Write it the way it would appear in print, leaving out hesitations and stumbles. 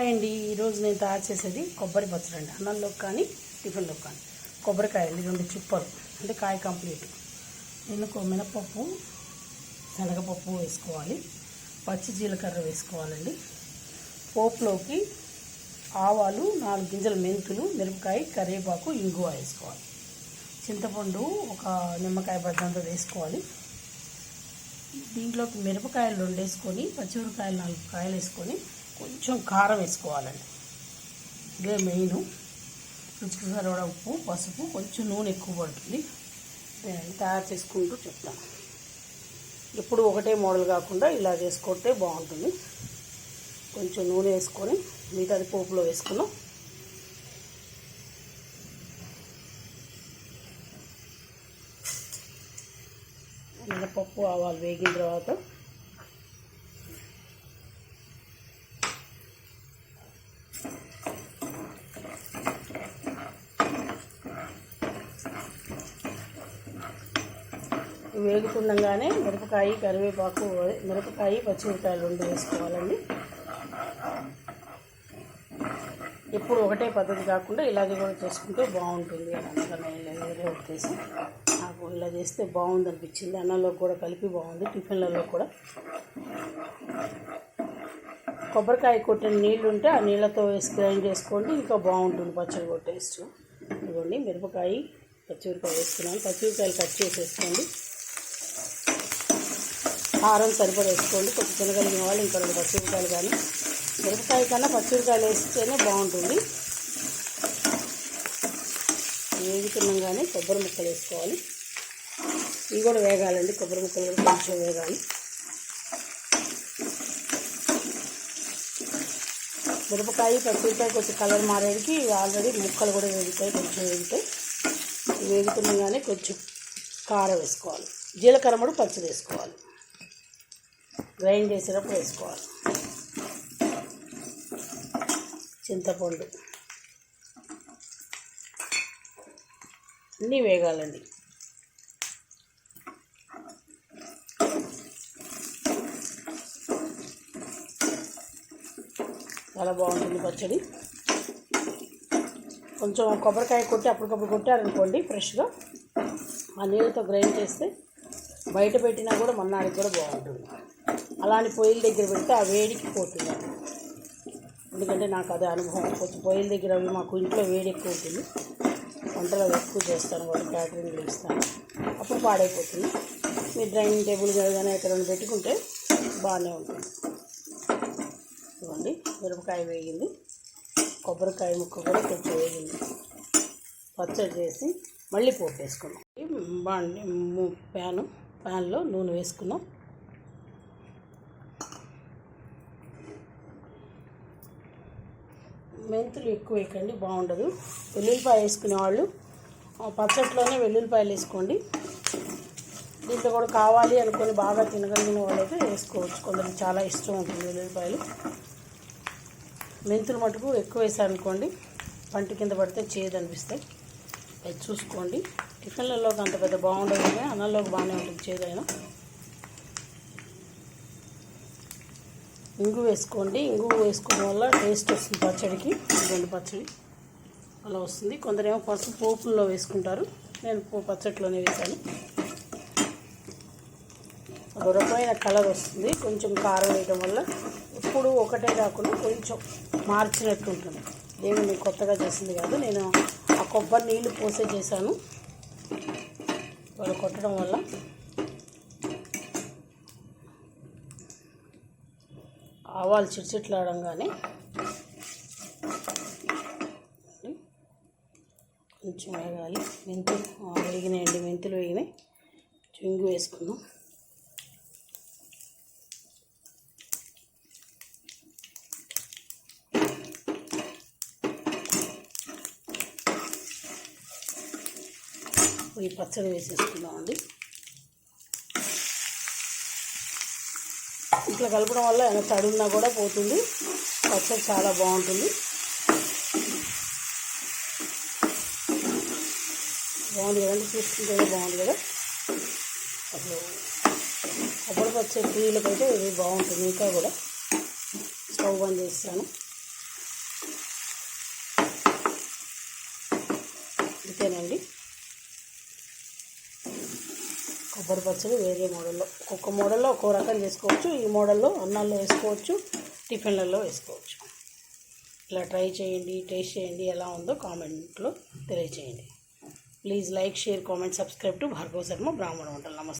Hi అండి, ఈరోజు నేను తయారు చేసేది కొబ్బరి పచ్చడి అండి. అన్నంలోకి కానీ టిఫిన్లోకి కానీ కొబ్బరికాయలు 2 చిప్పలు అంటే కాయ కంప్లీట్. దీనికి మినపప్పు శనగపప్పు వేసుకోవాలి, పచ్చి జీలకర్ర వేసుకోవాలండి. పోపులోకి ఆవాలు 4 గింజల మెంతులు, మిరపకాయ, కరివేపాకు, ఇంగువ వేసుకోవాలి. చింతపండు ఒక నిమ్మకాయ బద్దంత వేసుకోవాలి. దీంట్లోకి మిరపకాయలు 2 వేసుకొని, పచ్చిమిరపకాయలు 4 కాయలు వేసుకొని కొంచెం కారం వేసుకోవాలండి. ఇదే మెయిన్. రుచికి సరిపడా ఉప్పు, పసుపు, కొంచెం నూనె ఎక్కువ పడుతుంది. నేను తయారు చేసుకుంటూ చెప్తాను. ఎప్పుడు ఒకటే మోడల్ కాకుండా ఇలా చేసుకుంటే బాగుంటుంది. కొంచెం నూనె వేసుకొని మిగతాది పోపులో వేసుకున్నాం. మినపప్పు ఆవాలు వేగిన తర్వాత వేగుతుండగానే మిరపకాయ, కరివేపాకు, మిరపకాయ, పచ్చిమిరపకాయలు 2 వేసుకోవాలండి. ఎప్పుడు ఒకటే పద్ధతి కాకుండా ఇలాగే కూడా చేసుకుంటే బాగుంటుంది. అందుకని వేరే వచ్చేసి నాకు ఇలా చేస్తే బాగుంది అనిపించింది. అన్నంలో కూడా కలిపి బాగుంది, టిఫిన్లలో కూడా. కొబ్బరికాయ కొట్టిన నీళ్ళు ఉంటే ఆ నీళ్ళతో వేసి గ్రైండ్ చేసుకోండి, ఇంకా బాగుంటుంది పచ్చడి కూడా టేస్ట్. ఇదిగోండి మిరపకాయ, పచ్చిమిరపకాయ వేసుకున్నాను. పచ్చిమిరపకాయలు కట్ చేసేసుకోండి. కారం సరిపడా వేసుకోండి. కొంచెం తినగలిగిన వాళ్ళు ఇంకా 2 పచ్చిమిరపకాయలు, కానీ మిరపకాయ కన్నా పచ్చిమిరపకాయలు వేస్తేనే బాగుంటుంది. వేగుతున్నాగానే కొబ్బరి ముక్కలు వేసుకోవాలి. ఇవి కూడా వేగాలండి, కొబ్బరి ముక్కలు కూడా కొంచెం వేగాలి. మిరపకాయ, పచ్చిమిరపకాయ కొంచెం కలర్ మారేడికి ఆల్రెడీ ముక్కలు కూడా వేగుతాయి, కొంచెం వేగుతాయి. వేగుతున్నాగానే కొంచెం కారం వేసుకోవాలి. జీలకర్ర కూడా పచ్చిది వేసుకోవాలి, గ్రైండ్ చేసేటప్పుడు వేసుకోవాలి. చింతపండు అన్నీ వేగాలండి. చాలా బాగుంటుంది పచ్చడి. కొంచెం కొబ్బరికాయ కొట్టి అప్పటికప్పుడు కొట్టారనుకోండి ఫ్రెష్గా, ఆ నీళ్ళతో గ్రైండ్ చేస్తే బయట పెట్టినా కూడా మన్నాడికి కూడా బాగుంటుంది. అలాంటి పొయ్యిల దగ్గర పెడితే ఆ వేడికి పోతుంది. ఎందుకంటే నాకు అదే అనుభవం. కొంచెం పొయ్యిల దగ్గర అవి మాకు ఇంట్లో వేడి ఎక్కువ ఉంటుంది. వంటలు ఎక్కువ చేస్తాను, వాళ్ళు క్యాటరింగ్లు ఇస్తాను, అప్పుడు పాడైపోతుంది. మీరు డైనింగ్ టేబుల్ కానీ ఎక్కడైనా పెట్టుకుంటే బాగానే ఉంటుంది. ఇవ్వండి మిరపకాయ వేగింది, కొబ్బరికాయ ముక్క కూడా కొంచెం వేగింది. పచ్చడి చేసి మళ్ళీ పోపు వేసుకున్నాం. ప్యాన్లో నూనె వేసుకున్నాం. మెంతులు ఎక్కువ వేయకండి, బాగుండదు. వెల్లుల్లిపాయ వేసుకునే వాళ్ళు పచ్చట్లోనే వెల్లుల్లిపాయలు వేసుకోండి. దీంట్లో కూడా కావాలి అనుకొని బాగా తినగలిగిన వాళ్ళైతే వేసుకోవచ్చు. కొందరికి చాలా ఇష్టం ఉంటుంది వెల్లుల్లిపాయలు. మెంతులు మటుకు ఎక్కువ వేసారనుకోండి పంటి కింద పడితే చేదు అనిపిస్తాయి. అది చూసుకోండి. టిఫిన్లలోకి అంత పెద్ద బాగుండదు, కానీ అన్నంలోకి బాగానే ఉంటుంది చేదైనా. ఇంగు వేసుకోండి. ఇంగు వేసుకోవడం వల్ల టేస్ట్ వస్తుంది పచ్చడికి. 2 పచ్చడి అలా వస్తుంది. కొందరేమో పసుపు పోపుల్లో వేసుకుంటారు, నేను పచ్చట్లోనే వేసాను. ఒక రకమైన కలర్ వస్తుంది. కొంచెం కారం వేయడం వల్ల ఎప్పుడు ఒకటే కాకుండా కొంచెం మార్చినట్టు ఉంటుంది. ఏమి నేను కొత్తగా చేసింది కాదు, నేను ఆ కొబ్బరి నీళ్ళు పోసే చేశాను. వాళ్ళు కొట్టడం వల్ల ఆవాలు చిట్చిట్లాడంగానే కొంచెం వేగాలి. మెంతులు వేగినాయండి, మెంతులు వేగినాయి. ఇంగు వేసుకుందాం. ఈ పచ్చడి వేసేసుకుందామండి. ఇట్లా కలపడం వల్ల ఏమైనా తడున్నా కూడా పోతుంది. పచ్చడి చాలా బాగుంటుంది. బాగుంది కదండి, చూసుకుంటేనే బాగుంది కదా. అసలు కొబ్బరి పచ్చడి టీలకైతే ఇది బాగుంటుంది. ఇంకా కూడా స్టవ్ బంద్ చేస్తాను. ఇంతేనండి. కొబ్బరి పచ్చడి వేరే మోడల్లో, ఒక్కొక్క మోడల్లో ఒక్కో రకం చేసుకోవచ్చు. ఈ మోడల్లో అన్నాల్లో వేసుకోవచ్చు, టిఫిన్లలో వేసుకోవచ్చు. ఇలా ట్రై చేయండి, టేస్ట్ చేయండి, ఎలా ఉందో కామెంట్లో తెలియచేయండి. Please like, share, comment, subscribe to Bhargava Sharma బ్రాహ్మణ వంటలు. నమస్తే.